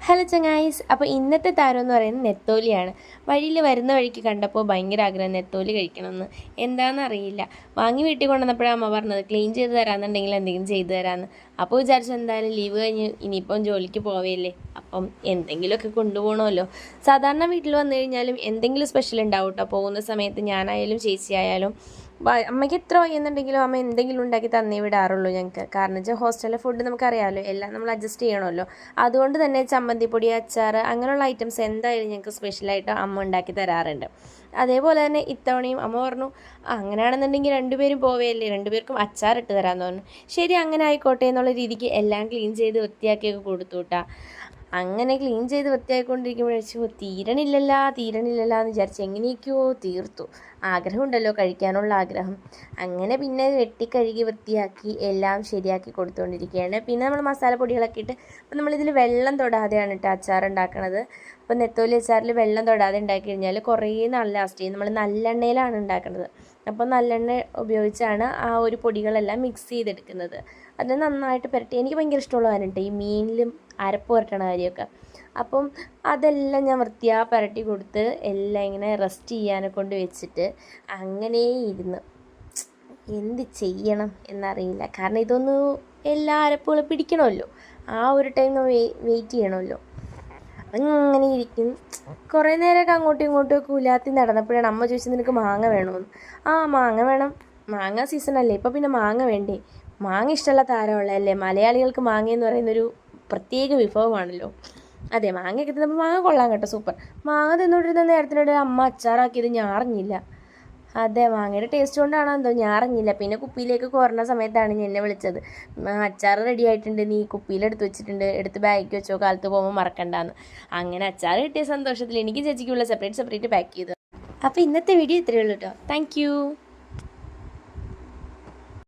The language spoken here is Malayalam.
ഹലോ ചങ്ങായിസ്. അപ്പോൾ ഇന്നത്തെ താരം എന്ന് പറയുന്നത് നെത്തോലിയാണ്. വഴിയിൽ വരുന്ന വഴിക്ക് കണ്ടപ്പോൾ ഭയങ്കര ആഗ്രഹം നെത്തോലി കഴിക്കണമെന്ന്. എന്താണെന്നറിയില്ല. വാങ്ങി വീട്ടിൽ കൊണ്ടുവന്നപ്പോഴാണ് അമ്മ പറഞ്ഞത് ക്ലീൻ ചെയ്ത് തരാമെന്നുണ്ടെങ്കിൽ എന്തെങ്കിലും ചെയ്തു തരാമെന്ന്. അപ്പോൾ വിചാരിച്ചു എന്തായാലും ലീവ് കഴിഞ്ഞ് ഇനിയിപ്പം ജോലിക്ക് പോവുകയല്ലേ, അപ്പം എന്തെങ്കിലുമൊക്കെ കൊണ്ടുപോകണമല്ലോ. സാധാരണ വീട്ടിൽ വന്നു കഴിഞ്ഞാലും എന്തെങ്കിലും സ്പെഷ്യൽ ഉണ്ടാവും കേട്ടോ. പോകുന്ന സമയത്ത് ഞാനായാലും ചേച്ചിയായാലും അമ്മയ്ക്ക് എത്ര വയ്യെന്നുണ്ടെങ്കിലും അമ്മ എന്തെങ്കിലും ഉണ്ടാക്കി തന്നേ വിടാറുള്ളൂ ഞങ്ങൾക്ക്. കാരണം വെച്ചാൽ ഹോസ്റ്റലിലെ ഫുഡ് നമുക്കറിയാമല്ലോ, എല്ലാം നമ്മൾ അഡ്ജസ്റ്റ് ചെയ്യണമല്ലോ. അതുകൊണ്ട് തന്നെ ചമ്മന്തിപ്പൊടി, അച്ചാർ അങ്ങനെയുള്ള ഐറ്റംസ് എന്തായാലും ഞങ്ങൾക്ക് സ്പെഷ്യലായിട്ട് അമ്മ ഉണ്ടാക്കി തരാറുണ്ട്. അതേപോലെ തന്നെ ഇത്തവണയും അമ്മ പറഞ്ഞു അങ്ങനെയാണെന്നുണ്ടെങ്കിൽ രണ്ടുപേരും പോവുകയല്ലേ, രണ്ടുപേർക്കും അച്ചാറിട്ട് തരാമെന്ന് പറഞ്ഞു. ശരി, അങ്ങനെ ആയിക്കോട്ടെ എന്നുള്ള രീതിക്ക് എല്ലാം ക്ലീൻ ചെയ്ത് വൃത്തിയാക്കിയൊക്കെ കൊടുത്തു കേട്ടാ. അങ്ങനെ ക്ലീൻ ചെയ്ത് വൃത്തിയാക്കിക്കൊണ്ടിരിക്കുമ്പോഴേച്ചു തീരണില്ലല്ലോ എന്ന് വിചാരിച്ചു എങ്ങനെയൊക്കെയോ തീർത്തു. ആഗ്രഹമുണ്ടല്ലോ, കഴിക്കാനുള്ള ആഗ്രഹം. അങ്ങനെ പിന്നെ വെട്ടിക്കഴുകി വൃത്തിയാക്കി എല്ലാം ശരിയാക്കി കൊടുത്തുകൊണ്ടിരിക്കുകയാണ്. പിന്നെ നമ്മൾ മസാലപ്പൊടികളൊക്കെ ഇട്ട് അപ്പം നമ്മളിതിൽ വെള്ളം തൊടാതെയാണ് കേട്ടോ അച്ചാർ ഉണ്ടാക്കണത്. അപ്പം നെത്തോലി അച്ചാറിൽ വെള്ളം തൊടാതെ ഉണ്ടാക്കി കഴിഞ്ഞാൽ കുറേ നാൾ ലാസ്റ്റ് ചെയ്യും. നമ്മൾ നല്ലെണ്ണയിലാണ് ഉണ്ടാക്കുന്നത്. അപ്പോൾ നല്ലെണ്ണ ഉപയോഗിച്ചാണ് ആ ഒരു പൊടികളെല്ലാം മിക്സ് ചെയ്തെടുക്കുന്നത്. അത് നന്നായിട്ട് പുരട്ടി, എനിക്ക് ഭയങ്കര ഇഷ്ടമുള്ള കാര്യം കേട്ടോ ഈ മീനിലും അരപ്പ് പുരട്ടണ കാര്യമൊക്കെ. അപ്പം അതെല്ലാം ഞാൻ പുരട്ടി കൊടുത്ത് എല്ലാം ഇങ്ങനെ റെസ്റ്റ് ചെയ്യാനെ കൊണ്ട് വെച്ചിട്ട് അങ്ങനെ ഇരുന്ന് എന്ത് ചെയ്യണം എന്നറിയില്ല. കാരണം ഇതൊന്ന് എല്ലാ അരപ്പുകളും പിടിക്കണമല്ലോ, ആ ഒരു ടൈം വെയിറ്റ് ചെയ്യണമല്ലോ. അപ്പം അങ്ങനെ ഇരിക്കും. കുറേ നേരമൊക്കെ അങ്ങോട്ടും ഇങ്ങോട്ടും ഒക്കെ ഉലാത്തി നടന്നപ്പോഴാണ് അമ്മ ചോദിച്ചത് നിനക്ക് മാങ്ങ വേണമെന്ന്. മാങ്ങ വേണം, മാങ്ങ സീസണല്ലേ, ഇപ്പോൾ പിന്നെ മാങ്ങ വേണ്ടേ. മാങ്ങ ഇഷ്ടമുള്ള താരമുള്ളതല്ലേ, മലയാളികൾക്ക് മാങ്ങ എന്ന് പറയുന്നൊരു പ്രത്യേക വിഭവമാണല്ലോ. അതെ, മാങ്ങയൊക്കെ തിന്നപ്പോൾ മാങ്ങ കൊള്ളാം കേട്ടോ, സൂപ്പർ. മാങ്ങ തിന്നുകൊണ്ടിരുന്ന നേരത്തിനിടെ അമ്മ അച്ചാറാക്കിയത് ഞാൻ അറിഞ്ഞില്ല. അതെ, മാങ്ങയുടെ ടേസ്റ്റ് കൊണ്ടാണോ എന്തോ ഞാൻ അറിഞ്ഞില്ല. പിന്നെ കുപ്പിയിലേക്ക് കോരണ സമയത്താണ് എന്നെ വിളിച്ചത്, അച്ചാർ റെഡി ആയിട്ടുണ്ട്, നീ കുപ്പിയിലെടുത്ത് വെച്ചിട്ടുണ്ട്, എടുത്ത് ബാഗിൽ വെച്ചോ, കാലത്ത് പോകുമ്പോൾ മറക്കണ്ടാന്ന്. അങ്ങനെ അച്ചാർ കിട്ടിയ സന്തോഷത്തിൽ എനിക്ക് ചേച്ചിക്കുള്ള സെപ്പറേറ്റ് പാക്ക് ചെയ്തു. അപ്പോൾ ഇന്നത്തെ വീഡിയോ ഇത്രയേ ഉള്ളൂ കേട്ടോ. താങ്ക്